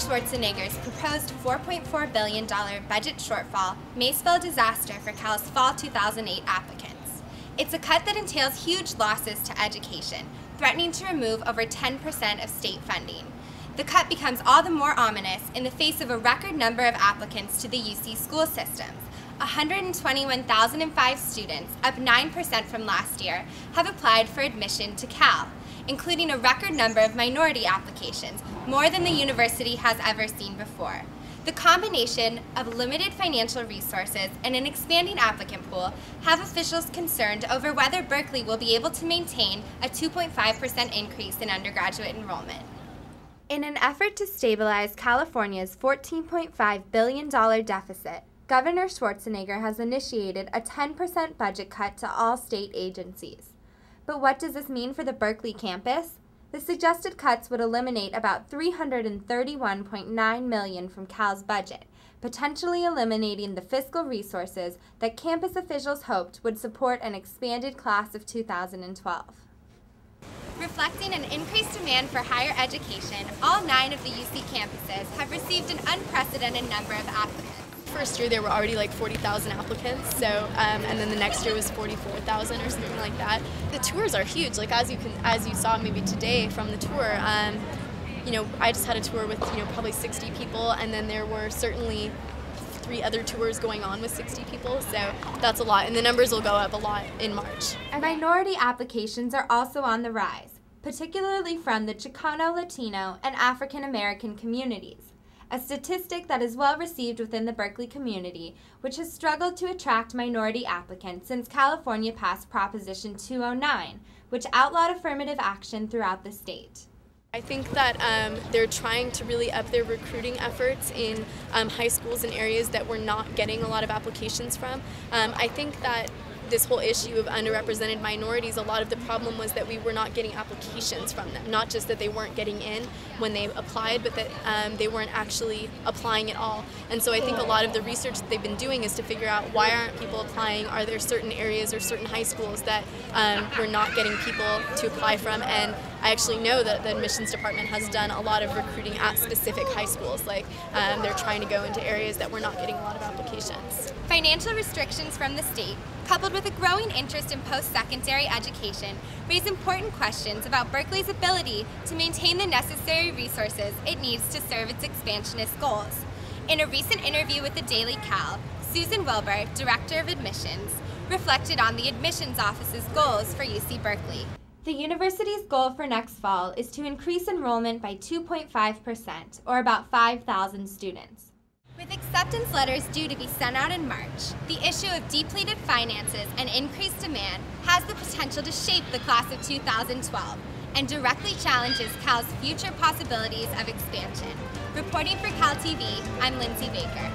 Schwarzeneggers' proposed $4.4 billion budget shortfall may spell disaster for Cal's fall 2008 applicants. It's a cut that entails huge losses to education, threatening to remove over 10% of state funding. The cut becomes all the more ominous in the face of a record number of applicants to the UC school systems. 121,005 students, up 9% from last year, have applied for admission to Cal, including a record number of minority applications, more than the university has ever seen before. The combination of limited financial resources and an expanding applicant pool have officials concerned over whether Berkeley will be able to maintain a 2.5% increase in undergraduate enrollment. In an effort to stabilize California's $14.5 billion deficit, Governor Schwarzenegger has initiated a 10% budget cut to all state agencies. But what does this mean for the Berkeley campus? The suggested cuts would eliminate about $331.9 million from Cal's budget, potentially eliminating the fiscal resources that campus officials hoped would support an expanded class of 2012. Reflecting an increased demand for higher education, all 9 of the UC campuses have received an unprecedented number of applicants. First year there were already like 40,000 applicants, so and then the next year was 44,000 or something like that. The tours are huge. Like as you saw maybe today from the tour, you know, I just had a tour with probably 60 people, and then there were certainly 3 other tours going on with 60 people, so that's a lot, and the numbers will go up a lot in March. And minority applications are also on the rise, particularly from the Chicano, Latino, and African American communities, a statistic that is well received within the Berkeley community, which has struggled to attract minority applicants since California passed Proposition 209, which outlawed affirmative action throughout the state. I think that they're trying to really up their recruiting efforts in high schools and areas that we're not getting a lot of applications from. I think that this whole issue of underrepresented minorities, a lot of the problem was that we were not getting applications from them. Not just that they weren't getting in when they applied, but that they weren't actually applying at all. And so I think a lot of the research that they've been doing is to figure out why aren't people applying, are there certain areas or certain high schools that we're not getting people to apply from. And I actually know that the admissions department has done a lot of recruiting at specific high schools. Like they're trying to go into areas that we're not getting a lot of applications. Financial restrictions from the state, coupled with a growing interest in post-secondary education, raise important questions about Berkeley's ability to maintain the necessary resources it needs to serve its expansionist goals. In a recent interview with the Daily Cal, Susan Wilbur, Director of Admissions, reflected on the admissions office's goals for UC Berkeley. The university's goal for next fall is to increase enrollment by 2.5%, or about 5,000 students. With acceptance letters due to be sent out in March, the issue of depleted finances and increased demand has the potential to shape the class of 2012 and directly challenges Cal's future possibilities of expansion. Reporting for CalTV, I'm Lindsay Baker.